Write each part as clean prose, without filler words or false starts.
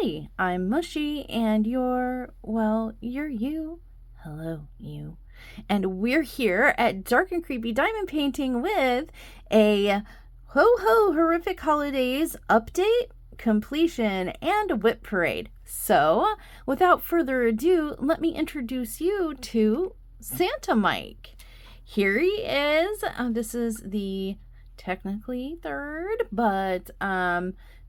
Howdy, I'm Mushy, and you're you. Hello, you. And we're here at Dark and Creepy Diamond Painting with a ho-ho horrific holidays update, completion, and whip parade. So, without further ado, let me introduce you to Santa Mike. Here he is. This is the technically third, but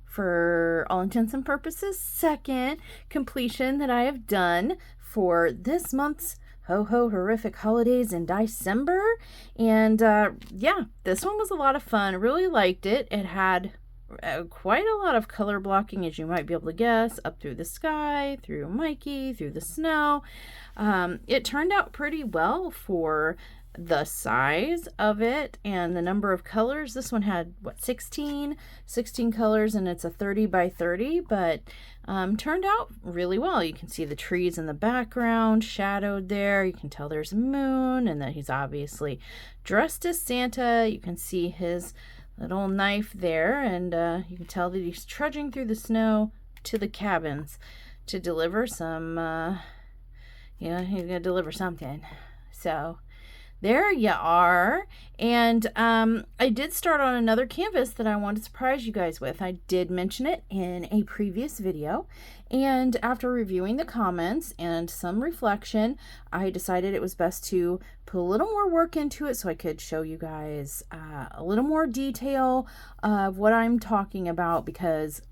for all intents and purposes, second completion that I have done for this month's ho-ho horrific holidays in December. And yeah, this one was a lot of fun. Really liked it. It had quite a lot of color blocking, as you might be able to guess, up through the sky, through Mikey, through the snow. It turned out pretty well for the size of it and the number of colors. This one had 16 colors, and it's a 30 by 30, but turned out really well. You can see the trees in the background shadowed there. You can tell there's a moon and that he's obviously dressed as Santa. You can see his little knife there, and you can tell that he's trudging through the snow to the cabins to deliver some he's gonna deliver something. So there you are. And I did start on another canvas that I wanted to surprise you guys with. I did mention it in a previous video, and after reviewing the comments and some reflection, I decided it was best to put a little more work into it so I could show you guys a little more detail of what I'm talking about, because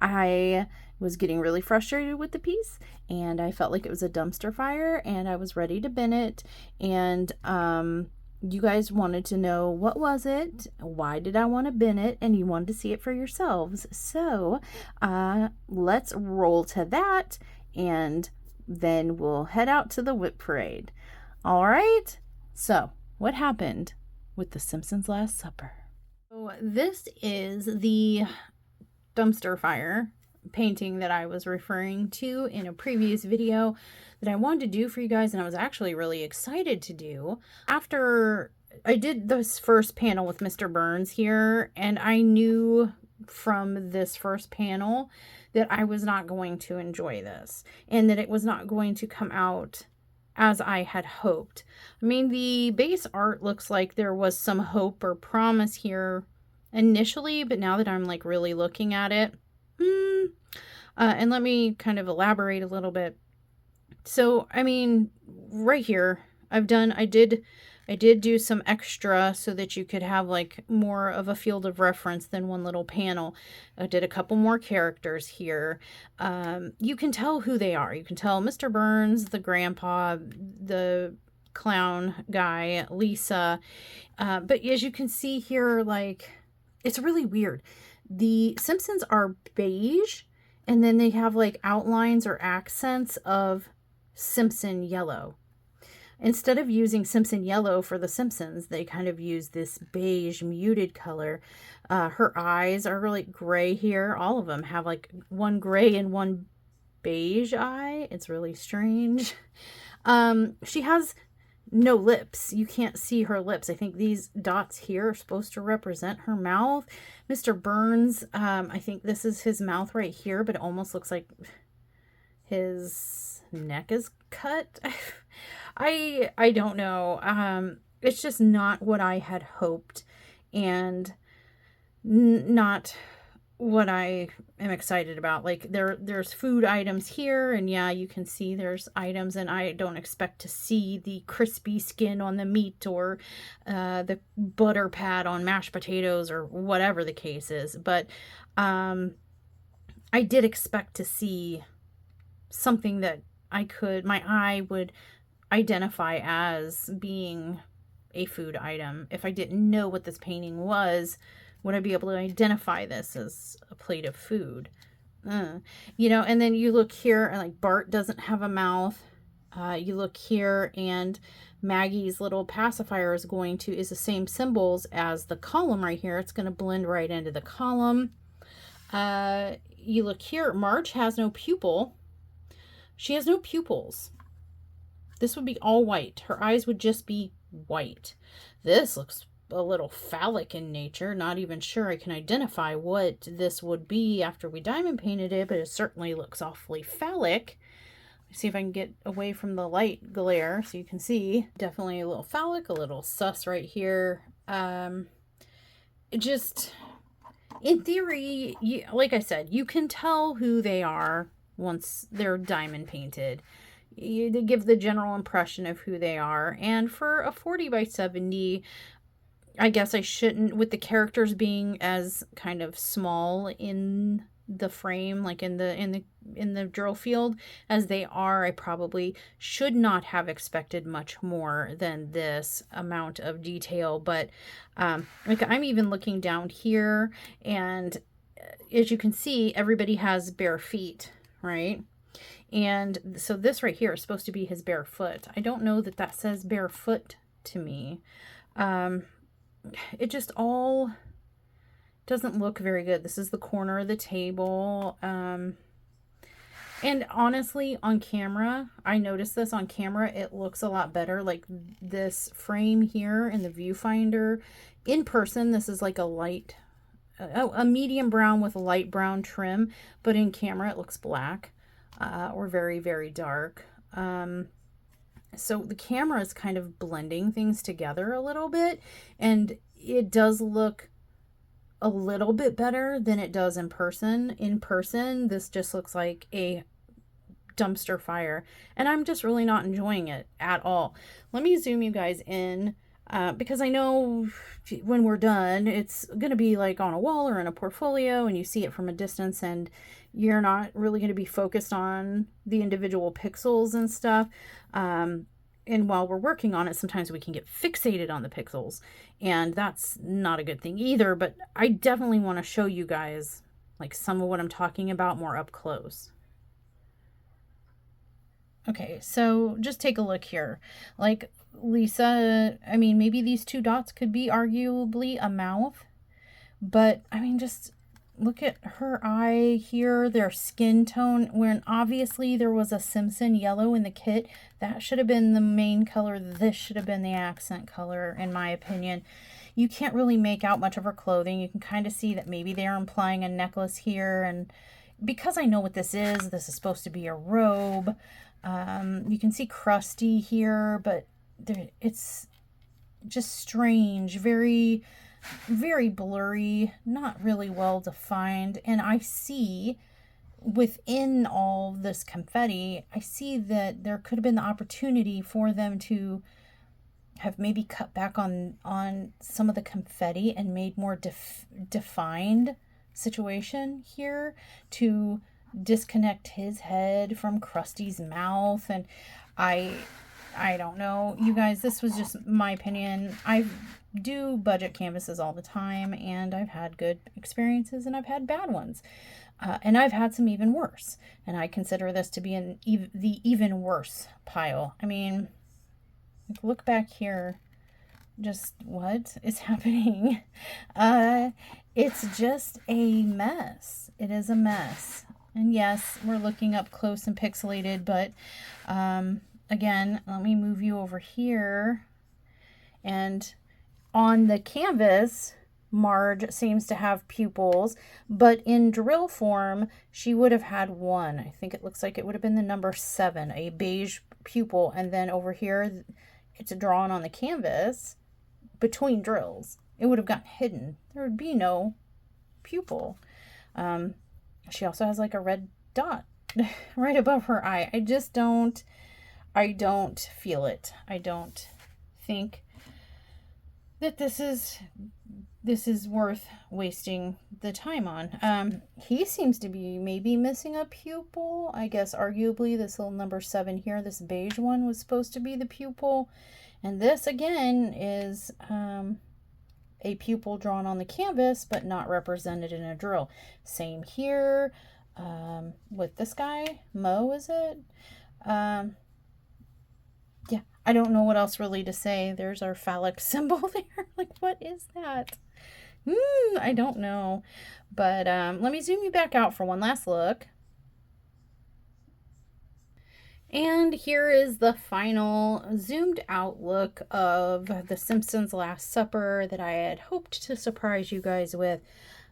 I was getting really frustrated with the piece and I felt like it was a dumpster fire and I was ready to bin it. And you guys wanted to know, what was it? Why did I want to bin it? And you wanted to see it for yourselves. So let's roll to that, and then we'll head out to the whip parade. All right. So what happened with the Simpsons' Last Supper? So this is the dumpster fire painting that I was referring to in a previous video that I wanted to do for you guys, and I was actually really excited to do. After I did this first panel with Mr. Burns here, and I knew from this first panel that I was not going to enjoy this and that it was not going to come out as I had hoped. I mean, the base art looks like there was some hope or promise here initially, but now that I'm like really looking at it, and let me kind of elaborate a little bit. So, I mean, right here, I did do some extra so that you could have like more of a field of reference than one little panel. I did a couple more characters here. You can tell who they are. You can tell Mr. Burns, the grandpa, the clown guy, Lisa. But as you can see here, like, it's really weird. The Simpsons are beige, and then they have like outlines or accents of Simpson yellow. Instead of using Simpson yellow for the Simpsons, they kind of use this beige muted color. Her eyes are really gray here. All of them have like one gray and one beige eye. It's really strange. She has no lips. You can't see her lips. I think these dots here are supposed to represent her mouth. Mr. Burns, I think this is his mouth right here, but it almost looks like his neck is cut. I don't know. It's just not what I had hoped, and not what I am excited about. Like there's food items here, and yeah, you can see there's items, and I don't expect to see the crispy skin on the meat or the butter pad on mashed potatoes or whatever the case is. But I did expect to see something that my eye would identify as being a food item. If I didn't know what this painting was, would I be able to identify this as a plate of food? And then you look here, and like Bart doesn't have a mouth. You look here, and Maggie's little pacifier is the same symbols as the column right here. It's going to blend right into the column. You look here, Marge has no pupil. She has no pupils. This would be all white. Her eyes would just be white. This looks a little phallic in nature. Not even sure I can identify what this would be after we diamond painted it, but it certainly looks awfully phallic. Let me see if I can get away from the light glare so you can see. Definitely a little phallic, a little sus right here. Just, in theory, like I said, you can tell who they are once they're diamond painted. They give the general impression of who they are. And for a 40 by 70, I guess I shouldn't, with the characters being as kind of small in the frame, like in the drill field as they are, I probably should not have expected much more than this amount of detail. But like, I'm even looking down here, and as you can see, everybody has bare feet, right? And so this right here is supposed to be his bare foot. I don't know that that says barefoot to me. It just all doesn't look very good. This is the corner of the table. And honestly, on camera, I noticed this on camera, it looks a lot better. Like this frame here in the viewfinder. In person, this is like a light, a medium brown with a light brown trim. But in camera, it looks black. Or very, very dark. So the camera is kind of blending things together a little bit, and it does look a little bit better than it does in person. In person, this just looks like a dumpster fire, and I'm just really not enjoying it at all. Let me zoom you guys in, because I know when we're done, it's going to be like on a wall or in a portfolio, and you see it from a distance, and you're not really going to be focused on the individual pixels and stuff. And while we're working on it, sometimes we can get fixated on the pixels, and that's not a good thing either. But I definitely want to show you guys like some of what I'm talking about more up close. Okay, so just take a look here. Like Lisa, I mean, maybe these two dots could be arguably a mouth, but I mean, just look at her eye here, their skin tone, when obviously there was a Simpson yellow in the kit. That should have been the main color. This should have been the accent color, in my opinion. You can't really make out much of her clothing. You can kind of see that maybe they're implying a necklace here, and because I know what this is supposed to be a robe. You can see crusty here, but it's just strange, very, very blurry, not really well defined. And I see within all this confetti, I see that there could have been the opportunity for them to have maybe cut back on some of the confetti and made more defined situation here to disconnect his head from Krusty's mouth. And I don't know, you guys, this was just my opinion. I do budget canvases all the time, and I've had good experiences and I've had bad ones, and I've had some even worse, and I consider this to be in the even worse pile. I mean, look back here, just what is happening? It's just a mess. It is a mess. And yes, we're looking up close and pixelated, but again, let me move you over here. And on the canvas, Marge seems to have pupils, but in drill form, she would have had one. I think it looks like it would have been the number 7, a beige pupil. And then over here, it's drawn on the canvas between drills. It would have gotten hidden. There would be no pupil. She also has like a red dot right above her eye. I don't feel it. I don't think that this is worth wasting the time on. He seems to be maybe missing a pupil. I guess arguably this little number 7 here, this beige one, was supposed to be the pupil. And this again is a pupil drawn on the canvas, but not represented in a drill. Same here with this guy, Mo, is it? Yeah, I don't know what else really to say. There's our phallic symbol there. Like, what is that? I don't know. But let me zoom you back out for one last look. And here is the final zoomed out look of The Simpsons Last Supper that I had hoped to surprise you guys with.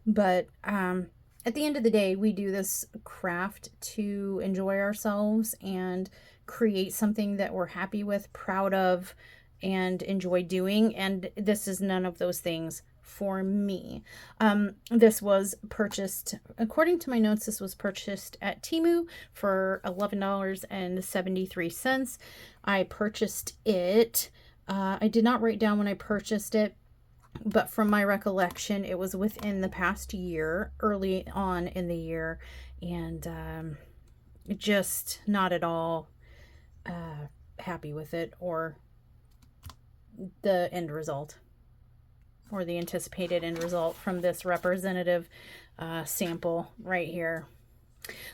But at the end of the day, we do this craft to enjoy ourselves and create something that we're happy with, proud of, and enjoy doing. And this is none of those things for me. This was purchased, according to my notes, this was purchased at Temu for $11.73. I purchased it. I did not write down when I purchased it, but from my recollection, it was within the past year, early on in the year, and just not at all happy with it or the end result, or the anticipated end result from this representative sample right here.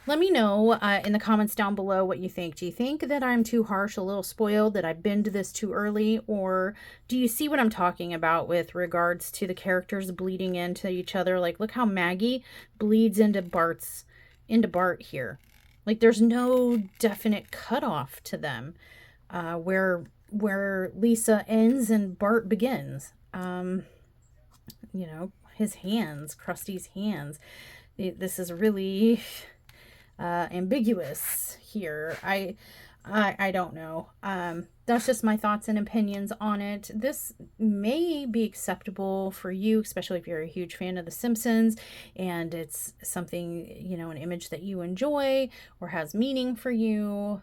Let me know in the comments down below what you think. Do you think that I'm too harsh, a little spoiled, that I binned this too early? Or do you see what I'm talking about with regards to the characters bleeding into each other? Like, look how Maggie bleeds into Bart here. Like, there's no definite cutoff to them where Lisa ends and Bart begins. You know, his hands, Krusty's hands. This is really ambiguous here. I don't know. That's just my thoughts and opinions on it. This may be acceptable for you, especially if you're a huge fan of The Simpsons and it's something, you know, an image that you enjoy or has meaning for you.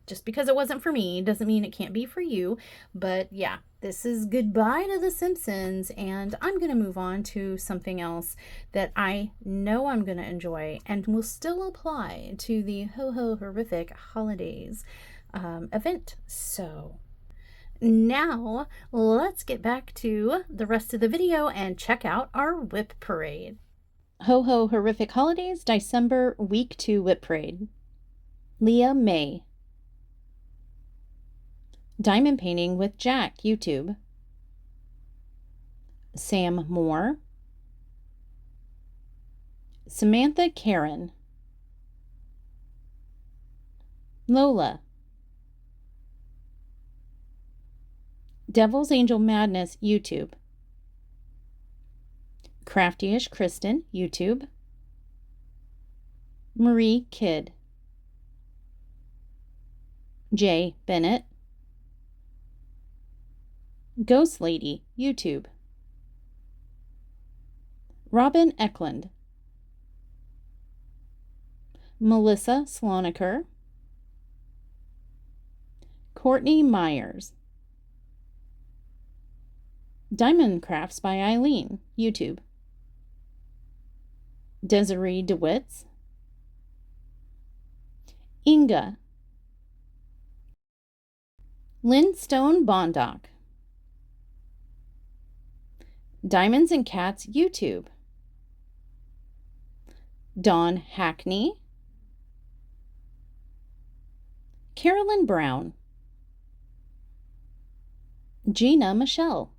Just because it wasn't for me doesn't mean it can't be for you. But yeah, this is goodbye to The Simpsons, and I'm going to move on to something else that I know I'm going to enjoy and will still apply to the Ho Ho Horrific Holidays event. So now let's get back to the rest of the video and check out our WiP parade. Ho Ho Horrific Holidays, December, Week 2 WiP parade. Lea May. Diamond Painting with Jack, YouTube. Sam Moore. Samantha Karen. Lola. Devil's Angel Madness, YouTube. Craftyish Kristen, YouTube. Marie Kidd. Jay Bennett. Ghost Lady, YouTube. Robin Eklund. Melissa Sloniker. Courteny Myers. Diamond-Crafts-by-Ilene, YouTube. Desiree DeWitts. Inga. Lynn Stone Bondock. Diamonds and Cats, YouTube. Dawn Hackney. Carolyn Brown. Gena Michelle.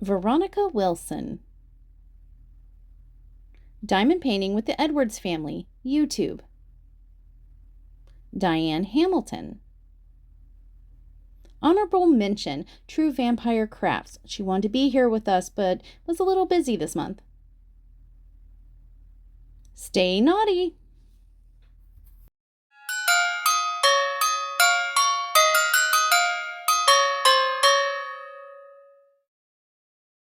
Veronica Wilson. Diamond Painting with the Edwards Family, YouTube. Diane Hamilton. Honorable mention, True Vampire Crafts. She wanted to be here with us, but was a little busy this month. Stay naughty.